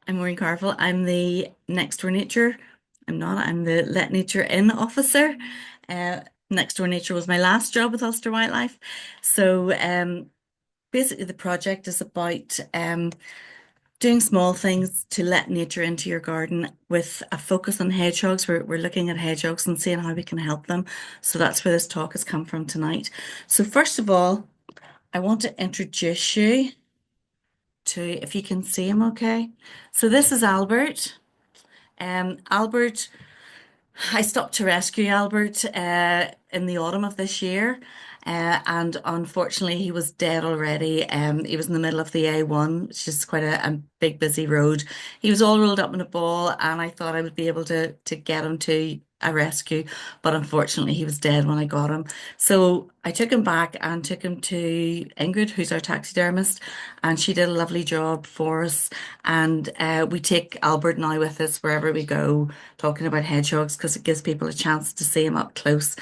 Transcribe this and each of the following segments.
I'm Maureen. I'm the next door nature. I'm not, I'm the let nature in officer. Uh, Next door nature was my last job with Ulster Wildlife. So basically the project is about doing small things to let nature into your garden with a focus on hedgehogs. We're looking at hedgehogs and seeing how we can help them. So that's where this talk has come from tonight. So first of all, I want to introduce you to, if you can see him okay. So this is Albert. Albert, I stopped to rescue Albert in the autumn of this year, and unfortunately, he was dead already. He was in the middle of the A1, which is quite a big, busy road. He was all rolled up in a ball, and I thought I would be able to get him to a rescue, but unfortunately, he was dead when I got him. So I took him back and took him to Ingrid, who's our taxidermist, and she did a lovely job for us. And we take Albert now with us wherever we go, talking about hedgehogs because it gives people a chance to see him up close.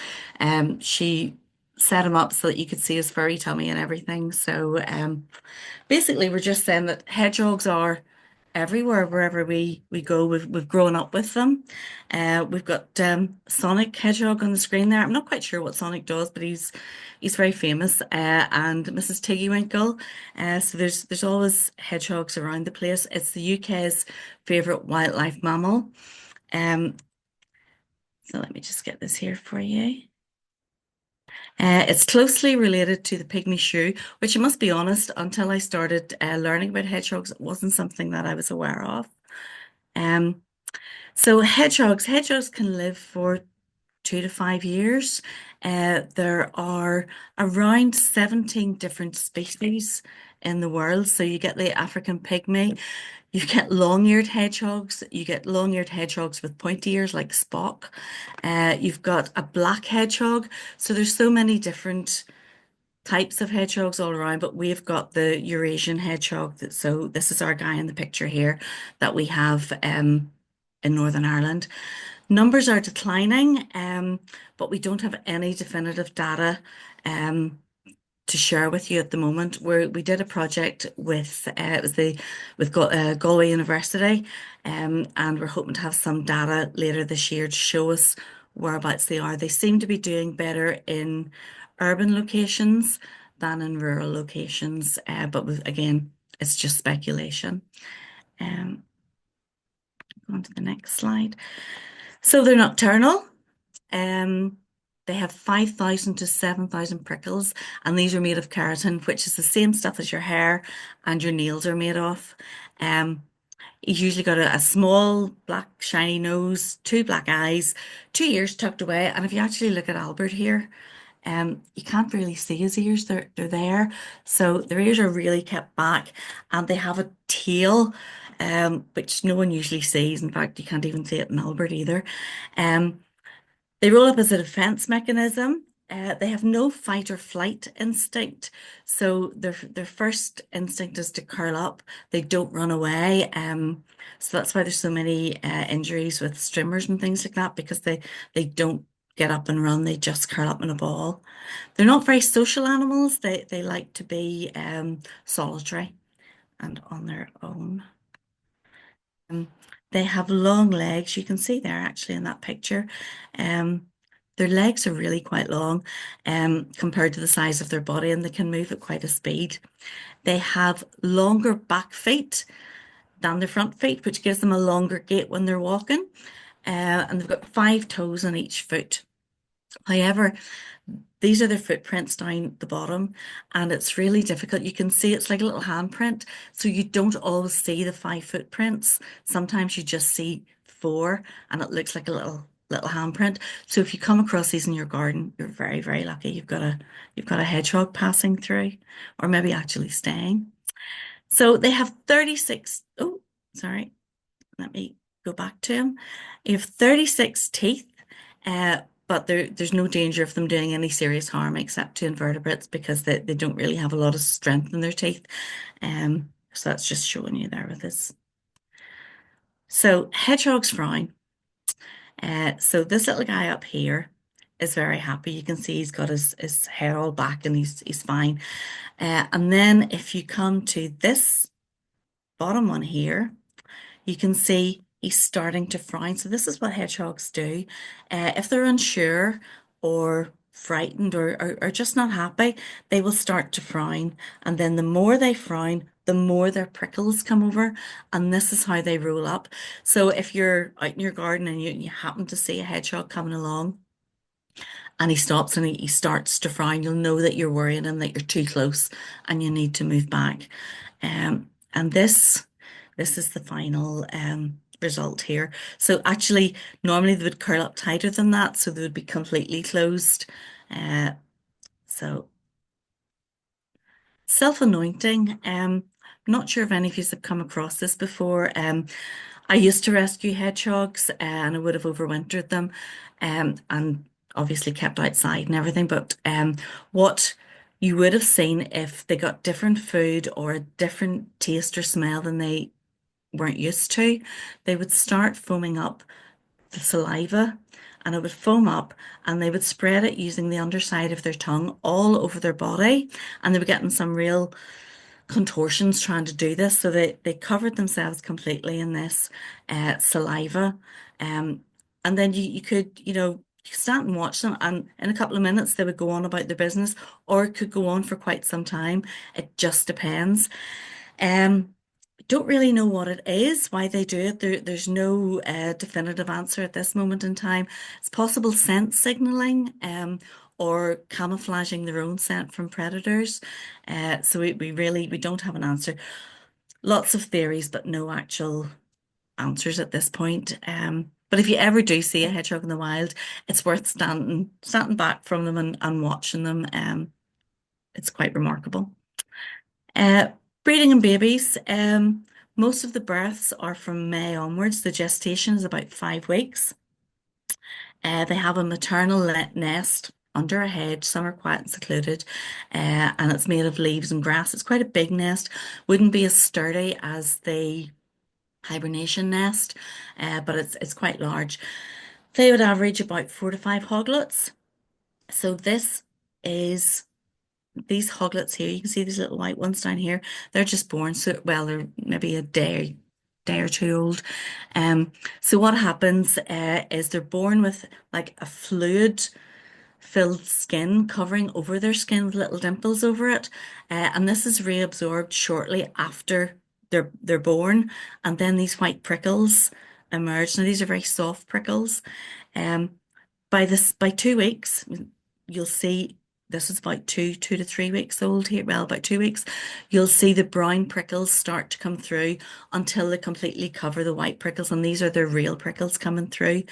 She set him up so that you could see his furry tummy and everything. So basically, we're just saying that hedgehogs are everywhere, wherever we go. We've grown up with them. We've got Sonic Hedgehog on the screen there. I'm not quite sure what Sonic does, but he's very famous. And Mrs. Tiggywinkle. So there's always hedgehogs around the place. It's the UK's favourite wildlife mammal. Um, so let me just get this here for you. It's closely related to the pygmy shrew, which I must be honest, until I started learning about hedgehogs, it wasn't something that I was aware of. Um, so hedgehogs can live for 2 to 5 years. There are around 17 different species in the world. So you get the African pygmy, you get you get long-eared hedgehogs with pointy ears like Spock. You've got a black hedgehog. So there's so many different types of hedgehogs all around, but we've got the Eurasian hedgehog. So this is our guy in the picture here that we have in Northern Ireland. Numbers are declining, but we don't have any definitive data um, to share with you at the moment. We did a project with it was the with Galway University, and we're hoping to have some data later this year to show us whereabouts they are. They seem to be doing better in urban locations than in rural locations, but again, it's just speculation. Um, On to the next slide. So they're nocturnal. Um, they have 5,000 to 7,000 prickles, and these are made of keratin, which is the same stuff as your hair and your nails are made of. Um, he's usually got a small black shiny nose, two black eyes, two ears tucked away. And if you actually look at Albert here, you can't really see his ears. They're there. So their ears are really kept back, and they have a tail, which no one usually sees. In fact, you can't even see it in Albert either. Um, they roll up as a defense mechanism. They have no fight or flight instinct, so their first instinct is to curl up. They don't run away. So that's why there's so many injuries with streamers and things like that because they don't get up and run. They just curl up in a ball. They're not very social animals. They like to be solitary and on their own. Um, they have long legs. You can see there actually in that picture. Um, their legs are really quite long compared to the size of their body, and they can move at quite a speed. They have longer back feet than their front feet, which gives them a longer gait when they're walking. And they've got 5 toes on each foot. However, these are their footprints down the bottom, and it's really difficult. You can see it's like a little handprint, so you don't always see the 5 footprints. Sometimes you just see four, and it looks like a little handprint. So if you come across these in your garden, you're very, very lucky. You've got a hedgehog passing through, or maybe actually staying. So they have 36. Oh, sorry. Let me go back to him. You have 36 teeth, but there's no danger of them doing any serious harm except to invertebrates because they don't really have a lot of strength in their teeth. So that's just showing you there with this. So hedgehogs frown. So this little guy up here is very happy. You can see he's got his hair all back and he's fine. And then if you come to this bottom one here, you can see he's starting to frown. So this is what hedgehogs do. If they're unsure or frightened or just not happy, they will start to frown. And then the more they frown, the more their prickles come over. And this is how they roll up. So if you're out in your garden and you happen to see a hedgehog coming along, and he stops and he starts to frown, you'll know that you're worrying him, that you're too close and you need to move back. And this is the final result here. So actually, normally they would curl up tighter than that, so they would be completely closed. Uh, so self-anointing. Not sure if any of you have come across this before. I used to rescue hedgehogs and I would have overwintered them and obviously kept outside and everything. But what you would have seen if they got different food or a different taste or smell than they weren't used to, they would start foaming up the saliva and it would foam up and they would spread it using the underside of their tongue all over their body. And they were getting some real contortions trying to do this. So they covered themselves completely in this saliva. Um, and then you could, you could stand and watch them, and in a couple of minutes they would go on about their business, or it could go on for quite some time. It just depends. Um, don't really know what it is, why they do it. There's no definitive answer at this moment in time. It's possible scent signaling, or camouflaging their own scent from predators. So we don't have an answer. Lots of theories, but no actual answers at this point. But if you ever do see a hedgehog in the wild, it's worth standing back from them and watching them. It's quite remarkable. Uh, Breeding and babies. Most of the births are from May onwards. The gestation is about 5 weeks. They have a maternal nest under a hedge. Some are quiet and secluded, and it's made of leaves and grass. It's quite a big nest. Wouldn't be as sturdy as the hibernation nest, but it's quite large. They would average about 4 to 5 hoglets. So this is these hoglets here. You can see these little white ones down here. They're just born. So well, they're maybe a day or two old. So what happens is they're born with like a fluid filled skin covering over their skin with little dimples over it. And this is reabsorbed shortly after they're born. And then these white prickles emerge. Now these are very soft prickles. Um, by 2 weeks, you'll see this is about 2 to 3 weeks old here. Well, about 2 weeks, you'll see the brown prickles start to come through until they completely cover the white prickles, and these are the real prickles coming through.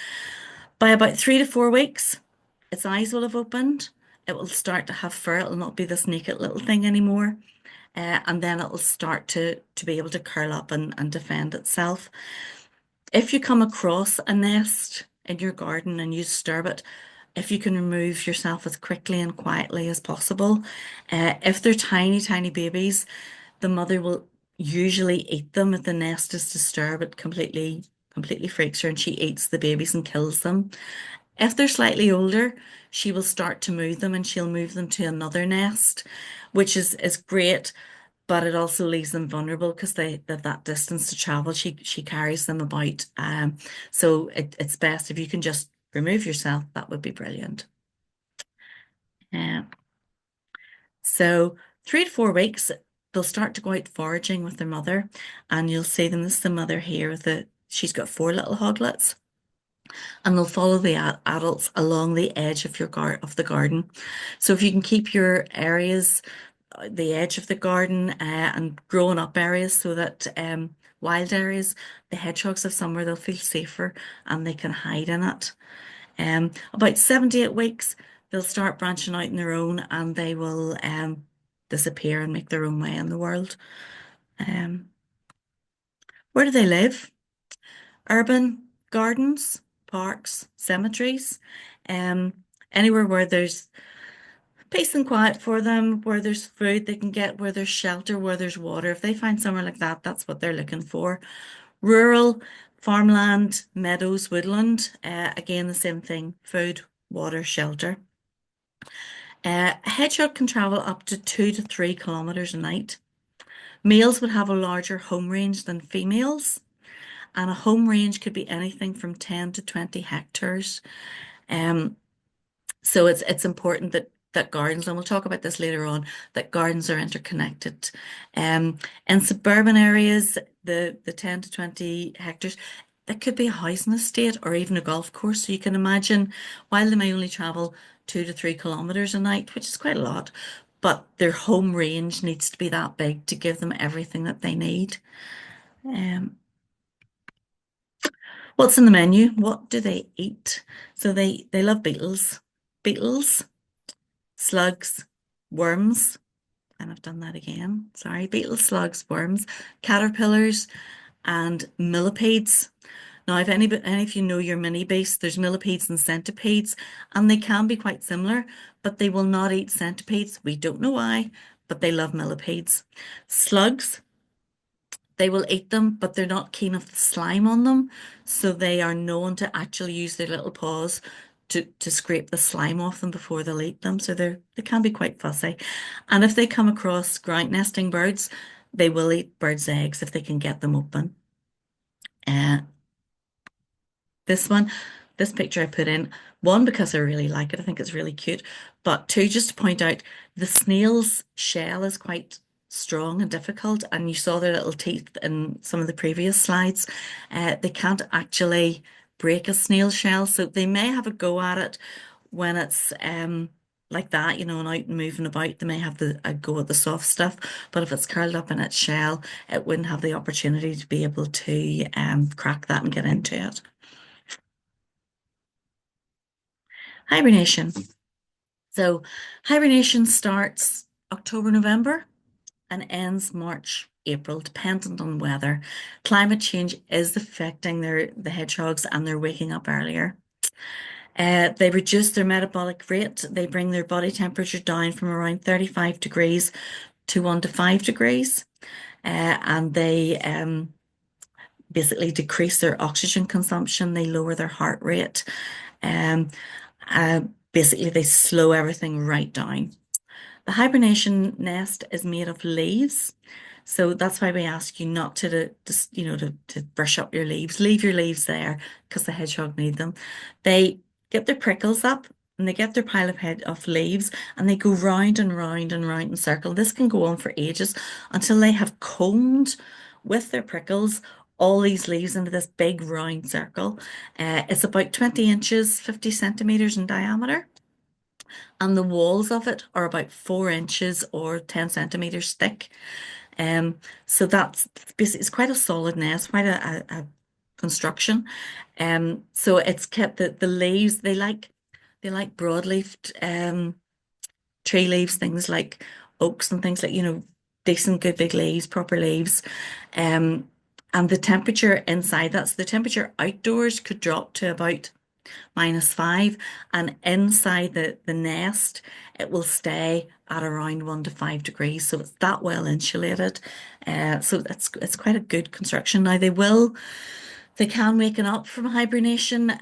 By about 3 to 4 weeks, its eyes will have opened. It will start to have fur. It'll not be this naked little thing anymore. And then it will start to be able to curl up and defend itself. If you come across a nest in your garden and you disturb it, if you can remove yourself as quickly and quietly as possible. If they're tiny, tiny babies, the mother will usually eat them if the nest is disturbed. It completely freaks her and she eats the babies and kills them. If they're slightly older, she will start to move them and she'll move them to another nest, which is great, but it also leaves them vulnerable because they've that distance to travel. She carries them about. So it's best if you can just remove yourself. That would be brilliant. Uh, so 3 to 4 weeks, they'll start to go out foraging with their mother, and you'll see them. This is the mother here with she's got 4 little hoglets, and they'll follow the adults along the edge of of the garden. So if you can keep your areas, the edge of the garden, and growing up areas so that wild areas, the hedgehogs have somewhere they'll feel safer and they can hide in it. About 7 to 8 weeks, they'll start branching out on their own and they will disappear and make their own way in the world. Um, where do they live? Urban gardens, parks, cemeteries, um, anywhere where there's peace and quiet for them, where there's food they can get, where there's shelter, where there's water. If they find somewhere like that, that's what they're looking for. Rural, farmland, meadows, woodland, again, the same thing, food, water, shelter. A hedgehog can travel up to 2 to 3 kilometers a night. Males would have a larger home range than females. And a home range could be anything from 10 to 20 hectares. Um, so it's important that gardens, and we'll talk about this later on, that gardens are interconnected. Um, in suburban areas, the 10 to 20 hectares, it could be a housing estate or even a golf course. So you can imagine, while they may only travel 2 to 3 kilometers a night, which is quite a lot, but their home range needs to be that big to give them everything that they need. Um, what's in the menu? What do they eat? So they love beetles, slugs, worms, and I've done that again. Sorry, beetles, slugs, worms, caterpillars, and millipedes. Now, if any of you know your mini beasts, there's millipedes and centipedes, and they can be quite similar, but they will not eat centipedes. We don't know why, but they love millipedes. Slugs, they will eat them, but they're not keen of the slime on them. So they are known to actually use their little paws to scrape the slime off them before they'll eat them. So they can be quite fussy. And if they come across ground nesting birds, they will eat birds' eggs if they can get them open. Uh, this one, this picture I put in, one, because I really like it. I think it's really cute. But two, just to point out, the snail's shell is quite strong and difficult. And you saw their little teeth in some of the previous slides. They can't actually break a snail shell. So they may have a go at it when it's like that, and out and moving about. They may have a go at the soft stuff. But if it's curled up in its shell, it wouldn't have the opportunity to be able to crack that and get into it. Hibernation. So hibernation starts October, November and ends March, April, dependent on weather. Climate change is affecting the hedgehogs and they're waking up earlier. They reduce their metabolic rate. They bring their body temperature down from around 35 degrees to 1 to 5 degrees. And they basically decrease their oxygen consumption. They lower their heart rate. Um, uh, Basically, they slow everything right down. The hibernation nest is made of leaves. So that's why we ask you not to brush up your leaves. Leave your leaves there because the hedgehog need them. They get their prickles up and they get their pile of leaves and they go round and round and round in circle. This can go on for ages until they have combed with their prickles all these leaves into this big round circle. It's about 20 inches, 50 centimeters in diameter and the walls of it are about 4 inches or 10 centimeters thick. Um, so that's basically it's quite a solid nest, quite a construction. So it's kept the leaves. They like broadleafed tree leaves, things like oaks and things like decent, good big leaves, proper leaves. Um, and the temperature inside, that's the temperature outdoors could drop to about -5, and inside the nest it will stay at around 1 to 5 degrees, so it's that well insulated. So it's quite a good construction. Now they can waken up from hibernation.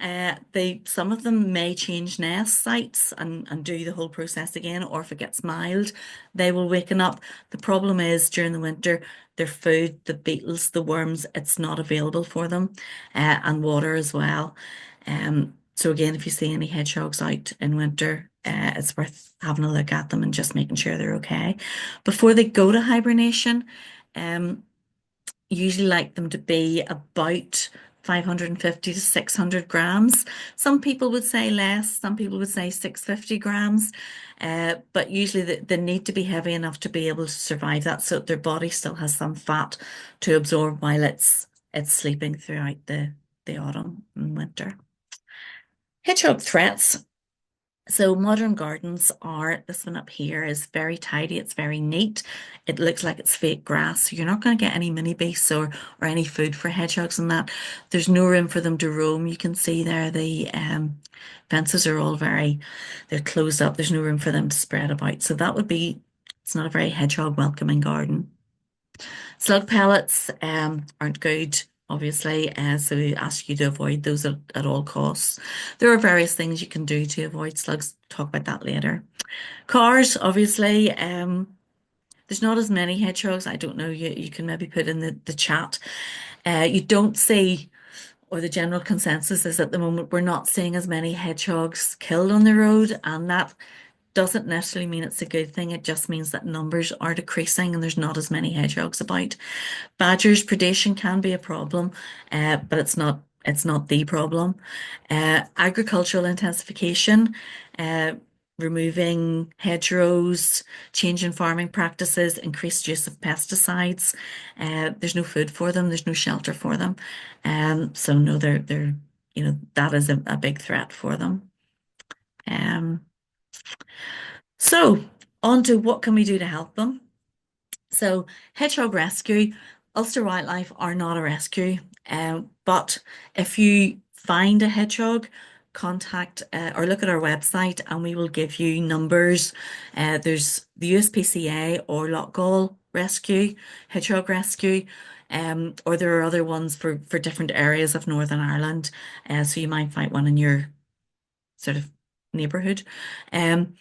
Some of them may change nest sites and do the whole process again, or if it gets mild, they will waken up. The problem is during the winter, their food, the beetles, the worms, it's not available for them, and water as well. So again, if you see any hedgehogs out in winter, it's worth having a look at them and just making sure they're okay. Before they go to hibernation, um, usually like them to be about 550 to 600 grams. Some people would say less, some people would say 650 grams, but usually they need to be heavy enough to be able to survive that so their body still has some fat to absorb while it's sleeping throughout the autumn and winter. Hedgehog threats. So modern gardens are, this one up here is very tidy, it's very neat. It looks like it's fake grass, so you're not going to get any mini beasts or any food for hedgehogs and that. There's no room for them to roam. You can see there the fences are all they're closed up. There's no room for them to spread about. So it's not a very hedgehog welcoming garden. Slug pellets aren't good, obviously, so we ask you to avoid those at all costs. There are various things you can do to avoid slugs. Talk about that later. Cars, obviously, There's not as many hedgehogs. I don't know. You can maybe put in the chat. You don't see, or the general consensus is at the moment we're not seeing as many hedgehogs killed on the road, and that doesn't necessarily mean it's a good thing. It just means that numbers are decreasing and there's not as many hedgehogs about. Badgers predation can be a problem, but it's not the problem. Agricultural intensification, uh, removing hedgerows, change in farming practices, increased use of pesticides. There's no food for them, there's no shelter for them. So no, that is a big threat for them. Um, so on to what can we do to help them? So, hedgehog rescue, Ulster Wildlife are not a rescue, but if you find a hedgehog, contact or look at our website and we will give you numbers. There's the USPCA or Lochgall Rescue, Hedgehog Rescue, or there are other ones for different areas of Northern Ireland. So you might find one in your sort of neighbourhood. Um,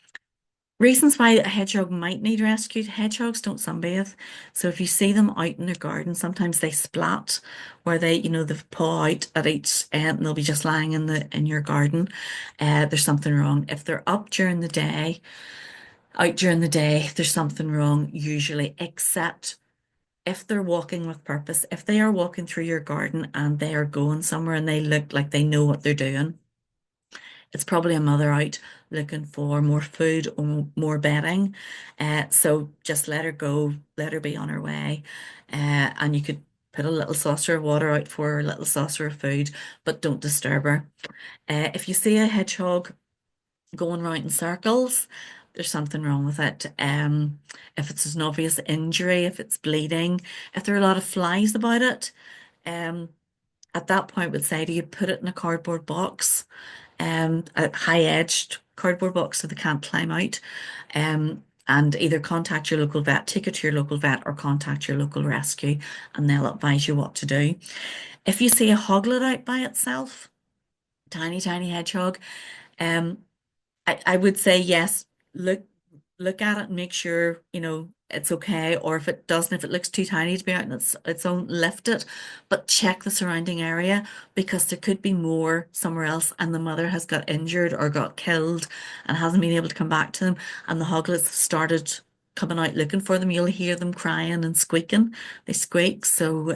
Reasons why a hedgehog might need rescued. Hedgehogs don't sunbathe. So if you see them out in their garden, sometimes they splat where they've paw out at each end and they'll be just lying in your garden. There's something wrong. If they're up during the day, out during the day, there's something wrong usually, except if they're walking with purpose. If they are walking through your garden and they are going somewhere and they look like they know what they're doing, it's probably a mother out looking for more food or more bedding. So just let her go, let her be on her way. And you could put a little saucer of water out for her, a little saucer of food, but don't disturb her. If you see a hedgehog going round in circles, there's something wrong with it. If it's an obvious injury, if it's bleeding, if there are a lot of flies about it, um, at that point would say, do you put it in a cardboard box? A high-edged cardboard box so they can't climb out. And either contact your local vet, take it to your local vet, or contact your local rescue, and they'll advise you what to do. If you see a hoglet out by itself, tiny, tiny hedgehog, um, I would say yes, look at it and make sure, it's okay. Or if it doesn't, if it looks too tiny to be out on its own, lift it. But check the surrounding area because there could be more somewhere else and the mother has got injured or got killed and hasn't been able to come back to them and the hoglets started coming out looking for them. You'll hear them crying and squeaking. They squeak. So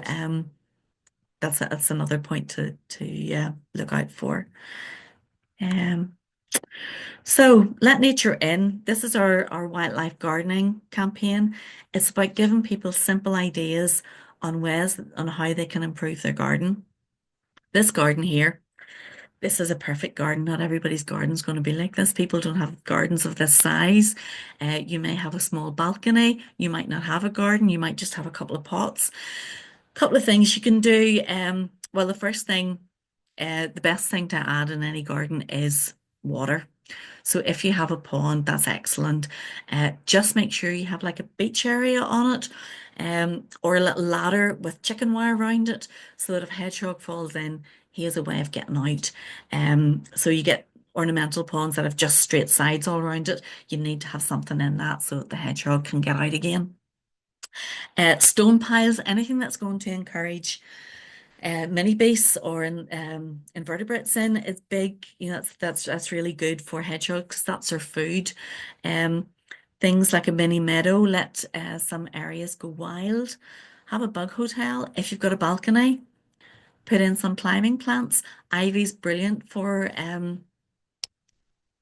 that's another point to look out for. Um, So let nature in. This is our wildlife gardening campaign. It's about giving people simple ideas on ways on how they can improve their garden. This garden here, this is a perfect garden. Not everybody's garden is going to be like this. People don't have gardens of this size. You may have a small balcony. You might not have a garden. You might just have a couple of pots. A couple of things you can do. Well, the first thing, the best thing to add in any garden is water. So if you have a pond, that's excellent. Just make sure you have like a beach area on it, or a little ladder with chicken wire around it, so that if a hedgehog falls in, he has a way of getting out. So you get ornamental ponds that have just straight sides all around it. You need to have something in that so that the hedgehog can get out again. Stone piles, anything that's going to encourage mini beasts or invertebrates in is big. That's really good for hedgehogs. That's their food. Um, Things like a mini meadow let some areas go wild. Have a bug hotel if you've got a balcony. Put in some climbing plants. Ivy's brilliant for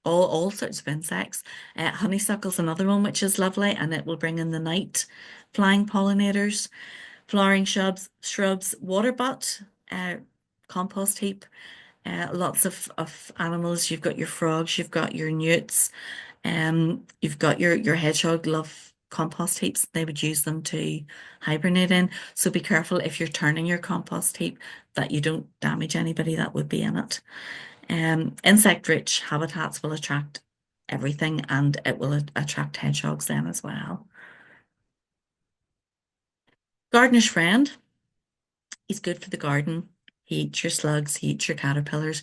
all sorts of insects. Honeysuckle's another one which is lovely, and it will bring in the night flying pollinators. Flowering shrubs, water butt, compost heap, lots of animals. You've got your frogs, you've got your newts, you've got your hedgehog love compost heaps. They would use them to hibernate in. So be careful if you're turning your compost heap that you don't damage anybody that would be in it. Insect-rich habitats will attract everything and it will attract hedgehogs then as well. Gardener's friend. He's good for the garden. He eats your slugs, he eats your caterpillars,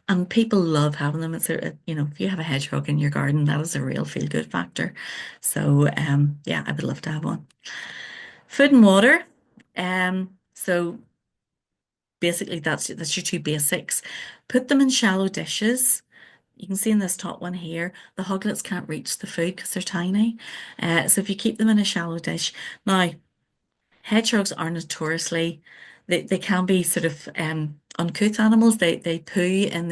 and people love having them. If you have a hedgehog in your garden, that is a real feel-good factor. So, yeah, I would love to have one. Food and water. So basically that's your two basics. Put them in shallow dishes. You can see in this top one here, the hoglets can't reach the food because they're tiny. So if you keep them in a shallow dish. Now, hedgehogs are notoriously, they can be sort of uncouth animals. They poo in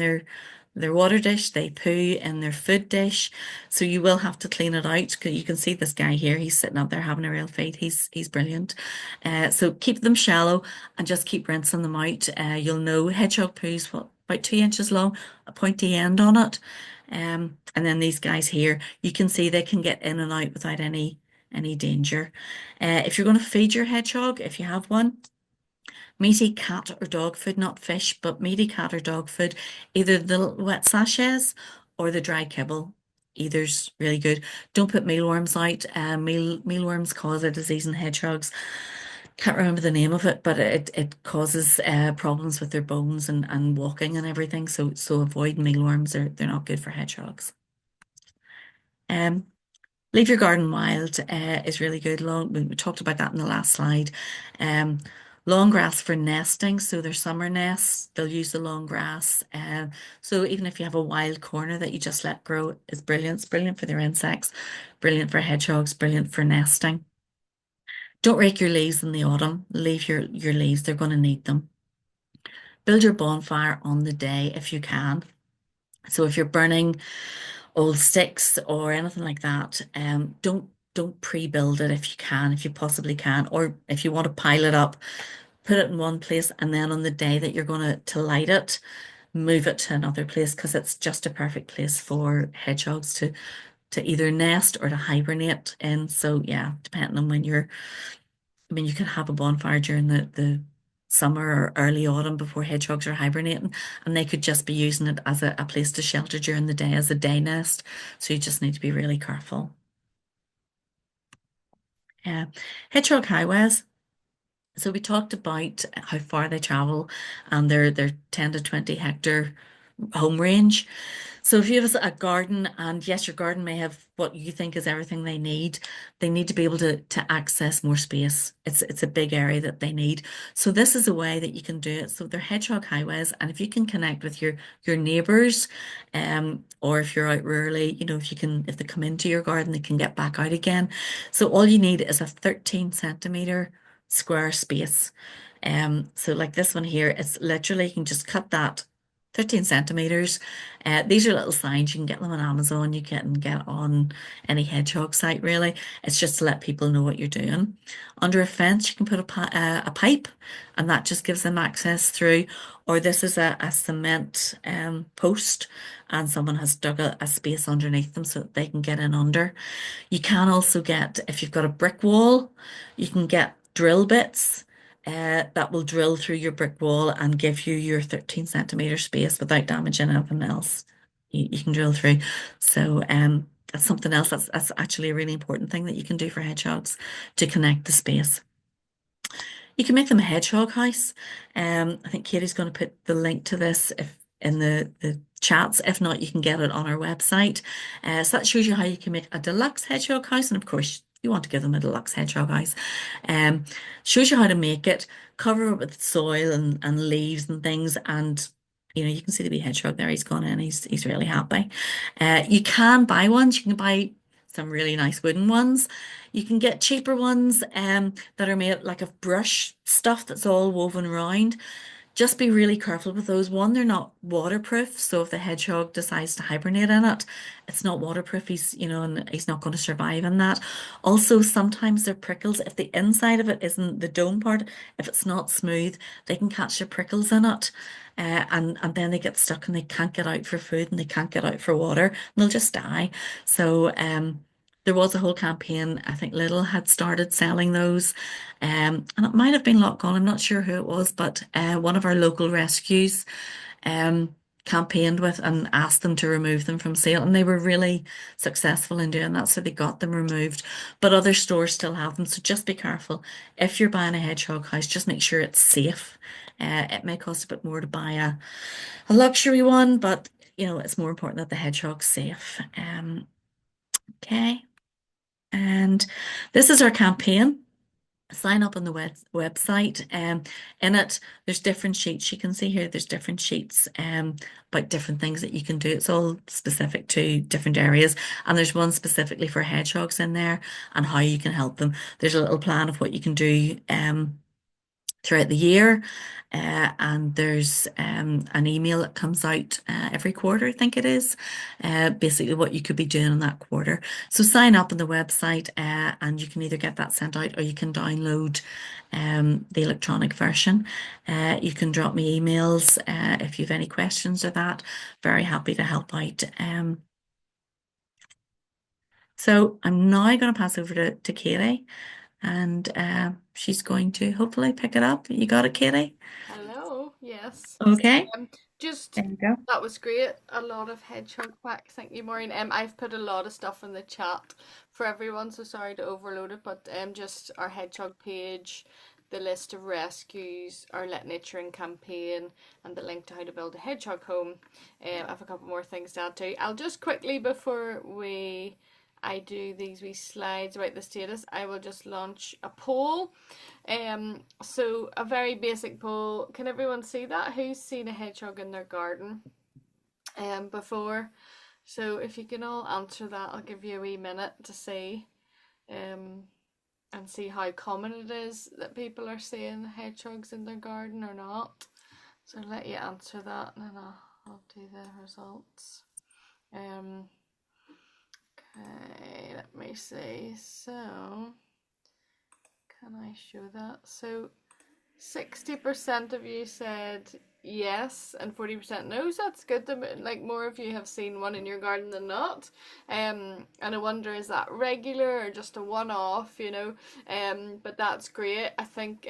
their water dish, they poo in their food dish. So you will have to clean it out. 'Cause you can see this guy here, he's sitting up there having a real feed. He's brilliant. So keep them shallow and just keep rinsing them out. You'll know hedgehog poo's what, about 2 inches long, a pointy end on it. And then these guys here, you can see they can get in and out without any danger. If you're going to feed your hedgehog, if you have one, meaty cat or dog food, not fish, but meaty cat or dog food, either the little wet sachets or the dry kibble. Either's really good. Don't put mealworms out. Mealworms cause a disease in hedgehogs. Can't remember the name of it, but it causes problems with their bones and walking and everything. So avoid mealworms. They're not good for hedgehogs. Um, Leave your garden wild is really good. We talked about that in the last slide. Um, Long grass for nesting, so their summer nests, they'll use the long grass. So even if you have a wild corner that you just let grow, it's brilliant. It's brilliant for their insects, brilliant for hedgehogs, brilliant for nesting. Don't rake your leaves in the autumn. Leave your leaves, they're going to need them. Build your bonfire on the day if you can. So if you're burning old sticks or anything like that, don't pre-build it if you can, if you possibly can, or if you want to pile it up, put it in one place, and then on the day that you're going to light it, move it to another place because it's just a perfect place for hedgehogs to either nest or to hibernate in. So yeah, depending on when I mean, you can have a bonfire during the summer or early autumn before hedgehogs are hibernating, and they could just be using it as a place to shelter during the day as a day nest. So you just need to be really careful. Yeah. Hedgehog highways. So we talked about how far they travel and their 10 to 20 hectare home range. So if you have a garden, and yes, your garden may have what you think is everything they need to be able to access more space. It's a big area that they need. So this is a way that you can do it. So they're hedgehog highways, and if you can connect with your neighbors, or if you're out rurally, if they come into your garden, they can get back out again. So all you need is a 13 centimeter square space. So like this one here, it's literally you can just cut that 13 centimeters. These are little signs. You can get them on Amazon. You can get on any hedgehog site, really. It's just to let people know what you're doing. Under a fence, you can put a pipe, and that just gives them access through. Or this is a cement post, and someone has dug a space underneath them so that they can get in under. You can also get, if you've got a brick wall, you can get drill bits that will drill through your brick wall and give you your 13 centimeter space without damaging anything else. You can drill through. So that's something else that's actually a really important thing that you can do for hedgehogs to connect the space. You can make them a hedgehog house. I think Katie's going to put the link to this if in the chats. If not, you can get it on our website. So that shows you how you can make a deluxe hedgehog house. And of course, you want to give them a deluxe hedgehog house. Um, Shows you how to make it, cover it with soil and leaves and things. And you can see the wee hedgehog there. He's gone in. He's really happy. You can buy ones. You can buy some really nice wooden ones. You can get cheaper ones that are made like of brush stuff that's all woven around. Just be really careful with those. One, they're not waterproof, so if the hedgehog decides to hibernate in it, it's not waterproof. And he's not going to survive in that. Also, sometimes they're prickles. If the inside of it isn't the dome part, if it's not smooth, they can catch their prickles in it. And then they get stuck and they can't get out for food and they can't get out for water and they'll just die. So there was a whole campaign. I think Little had started selling those. And it might have been Lock On. I'm not sure who it was, but one of our local rescues um, campaigned with and asked them to remove them from sale, and they were really successful in doing that, so they got them removed. But other stores still have them, so just be careful. If you're buying a hedgehog house, just make sure it's safe. It may cost a bit more to buy a luxury one, but it's more important that the hedgehog's safe. Okay. And this is our campaign. Sign up on the website. In it, there's different sheets. You can see here there's different sheets about different things that you can do. It's all specific to different areas. And there's one specifically for hedgehogs in there and how you can help them. There's a little plan of what you can do throughout the year. And there's an email that comes out every quarter, I think it is, basically what you could be doing in that quarter. So sign up on the website and you can either get that sent out or you can download the electronic version. You can drop me emails if you have any questions or that. Very happy to help out. So I'm now going to pass over to Katie and she's going to hopefully pick it up. You got it, Katie? Hello, yes. Okay, Um, just there you go. that was great. A lot of hedgehog facts. Thank you, Maureen. I've put a lot of stuff in the chat for everyone, so sorry to overload it, but just our hedgehog page, the list of rescues, our Let Nature In campaign, and the link to how to build a hedgehog home. I have a couple more things to add too. I'll just quickly before I do these wee slides about the status, I will just launch a poll. So a very basic poll. Can everyone see that? Who's seen a hedgehog in their garden before? So if you can all answer that, I'll give you a wee minute to see and see how common it is that people are seeing hedgehogs in their garden or not. So I'll let you answer that and then I'll do the results. Okay, let me see. So can I show that? So 60% of you said yes and 40% no, so that's good. Like more of you have seen one in your garden than not. And I wonder, is that regular or just a one-off? But that's great. I think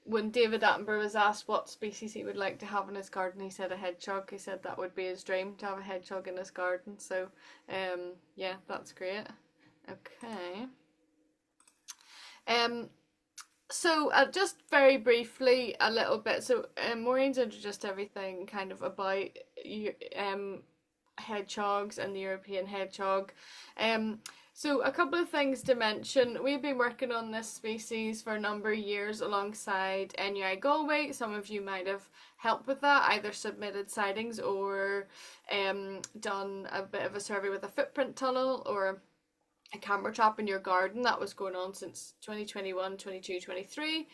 when David Attenborough was asked what species he would like to have in his garden, he said a hedgehog. He said that would be his dream to have a hedgehog in his garden. So yeah, that's great. Okay. Um, so just very briefly, a little bit. So Maureen's introduced everything kind of about hedgehogs and the European hedgehog. So a couple of things to mention. We've been working on this species for a number of years alongside NUI Galway. Some of you might have helped with that, either submitted sightings or done a bit of a survey with a footprint tunnel or a camera trap in your garden. That was going on since 2021, 22, 23.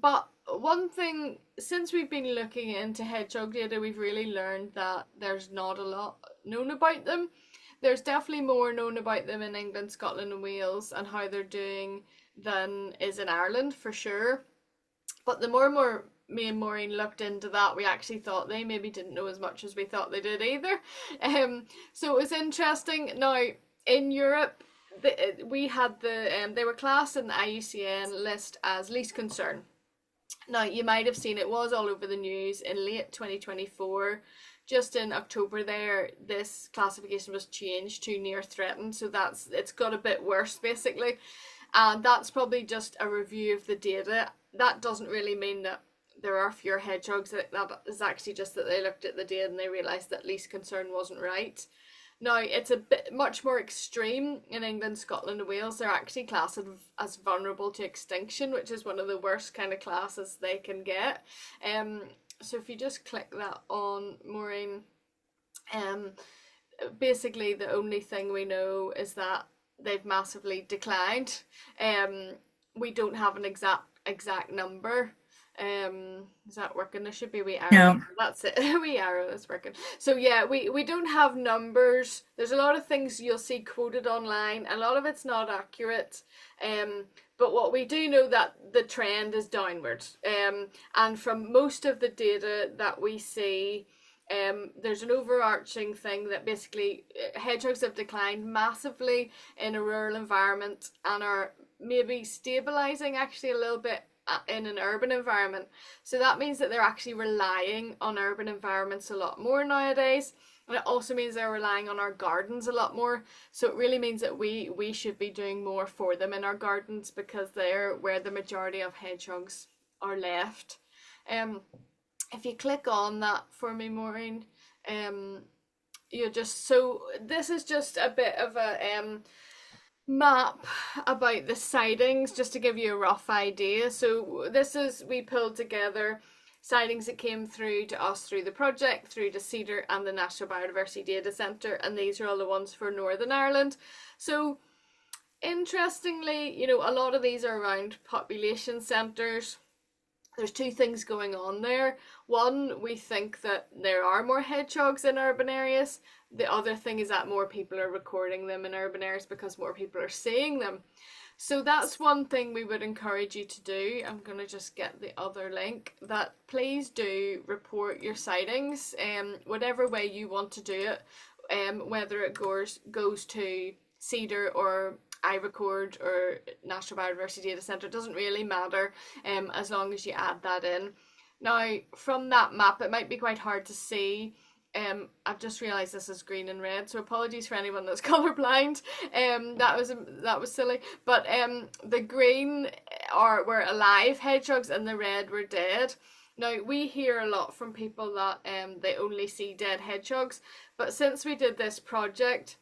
But one thing, since we've been looking into hedgehog data, we've really learned that there's not a lot known about them. There's definitely more known about them in England, Scotland and Wales and how they're doing than is in Ireland for sure. But the more and more me and Maureen looked into that, we actually thought they maybe didn't know as much as we thought they did either. So it was interesting. Now, in Europe, we had they were classed in the IUCN list as least concern. Now, you might have seen it was all over the news in late 2024. Just in October there, this classification was changed to near threatened. So it's got a bit worse basically. And that's probably just a review of the data. That doesn't really mean that there are fewer hedgehogs. That is actually just that they looked at the data and they realised that least concern wasn't right. Now, it's a bit much more extreme in England, Scotland and Wales. They're actually classed as vulnerable to extinction, which is one of the worst kind of classes they can get. So if you just click that on, Maureen, basically the only thing we know is that they've massively declined. We don't have an exact number. Is that working? There should be a wee arrow. No. That's it. A wee arrow that's working. So yeah, we don't have numbers. There's a lot of things you'll see quoted online. A lot of it's not accurate. But what we do know that the trend is downward. And from most of the data that we see, there's an overarching thing that basically hedgehogs have declined massively in a rural environment and are maybe stabilizing actually a little bit in an urban environment. So that means that they're actually relying on urban environments a lot more nowadays. And it also means they're relying on our gardens a lot more. So it really means that we should be doing more for them in our gardens, because they're where the majority of hedgehogs are left. Um, if you click on that for me, Maureen, um, you just, so this is just a bit of a map about the sightings, just to give you a rough idea. So this is, we pulled together sightings that came through to us through the project, through to Cedar and the National Biodiversity Data Centre, and these are all the ones for Northern Ireland. So interestingly, you know, a lot of these are around population centres. There's two things going on there. One, we think that there are more hedgehogs in urban areas. The other thing is that more people are recording them in urban areas because more people are seeing them. So that's one thing we would encourage you to do. I'm going to just get the other link. That please do report your sightings, whatever way you want to do it, whether it goes to Cedar or iRecord or National Biodiversity Data Centre, doesn't really matter, as long as you add that in. Now, from that map, it might be quite hard to see. I've just realised this is green and red, so apologies for anyone that's colourblind. That was silly. But the green were alive hedgehogs and the red were dead. Now, we hear a lot from people that they only see dead hedgehogs, but since we did this project,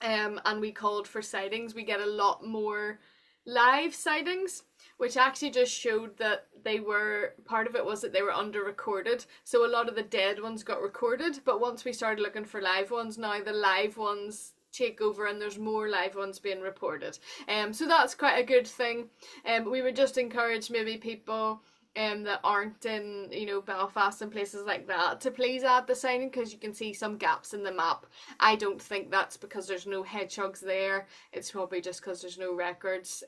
and we called for sightings, we get a lot more live sightings, which actually just showed that they were, part of it was that they were under recorded, so a lot of the dead ones got recorded, but once we started looking for live ones, now the live ones take over and there's more live ones being reported. So that's quite a good thing. We would just encourage maybe people that aren't in, you know, Belfast and places like that to please add the signing, because you can see some gaps in the map. I don't think that's because there's no hedgehogs there. It's probably just because there's no records.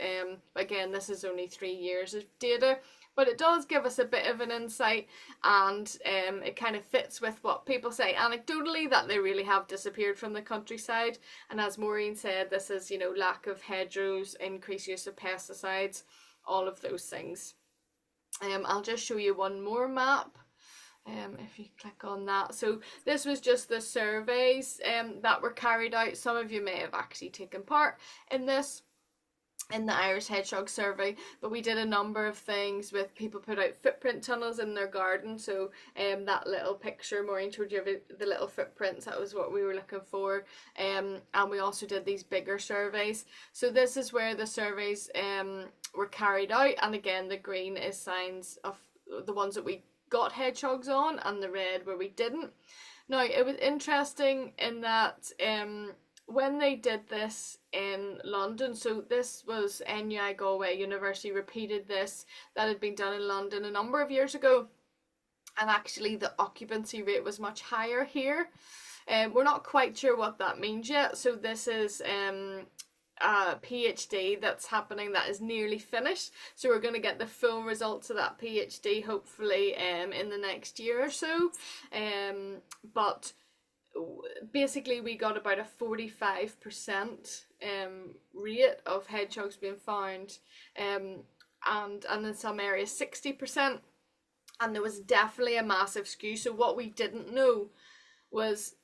Again, this is only 3 years of data, but it does give us a bit of an insight, and it kind of fits with what people say anecdotally, that they really have disappeared from the countryside. And as Maureen said, this is, you know, lack of hedgerows, increased use of pesticides, all of those things. I'll just show you one more map. If you click on that. So this was just the surveys that were carried out. Some of you may have actually taken part in this, in the Irish Hedgehog survey, but we did a number of things with people put out footprint tunnels in their garden. So that little picture Maureen showed you of the little footprints, that was what we were looking for. And we also did these bigger surveys. So this is where the surveys were carried out, and again the green is signs of the ones that we got hedgehogs on, and the red where we didn't. Now, it was interesting in that when they did this in London, so this was NUI Galway University repeated this, that had been done in London a number of years ago, and actually the occupancy rate was much higher here. We're not quite sure what that means yet. So this is a PhD that's happening that is nearly finished, so we're going to get the full results of that PhD hopefully in the next year or so. But basically we got about a 45% rate of hedgehogs being found, and in some areas 60%, and there was definitely a massive skew. So what we didn't know was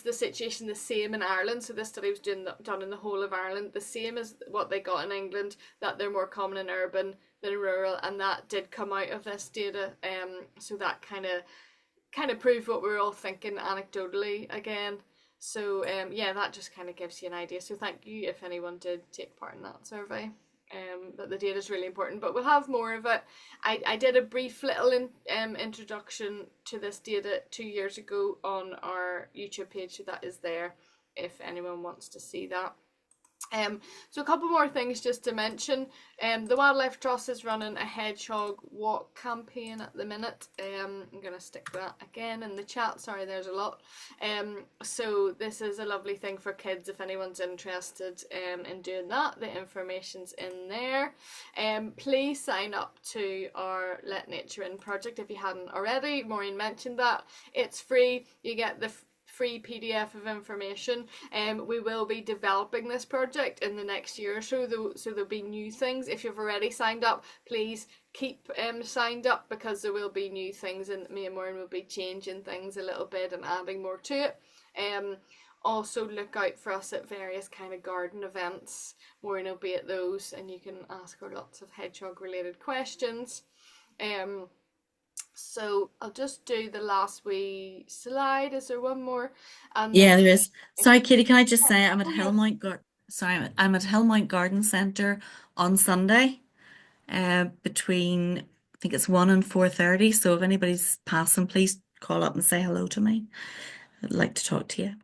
the situation the same in Ireland? So this study was done in the whole of Ireland, the same as what they got in England, that they're more common in urban than rural, and that did come out of this data. So that kind of proved what we were all thinking anecdotally again. So yeah, that just kind of gives you an idea. So thank you if anyone did take part in that survey. That the data is really important, but we'll have more of it. I did a brief little introduction to this data 2 years ago on our YouTube page, so that is there if anyone wants to see that. So a couple more things just to mention. The Wildlife Trust is running a hedgehog walk campaign at the minute. I'm going to stick that again in the chat. Sorry, there's a lot. So this is a lovely thing for kids if anyone's interested in doing that. The information's in there. Please sign up to our Let Nature In project if you hadn't already. Maureen mentioned that. It's free. You get the free PDF of information. We will be developing this project in the next year or so, so there'll be new things. If you've already signed up, please keep signed up, because there will be new things, and me and Maureen will be changing things a little bit and adding more to it. Also look out for us at various kind of garden events. Maureen will be at those, and you can ask her lots of hedgehog related questions. Um, so I'll just do the last wee slide. Is there one more? And then Yeah, there is. if Sorry, you, Katie, can I just say I'm at oh yes, I'm at Hillmount Garden Centre on Sunday, between I think it's 1 and 4:30. So if anybody's passing, please call up and say hello to me. I'd like to talk to you.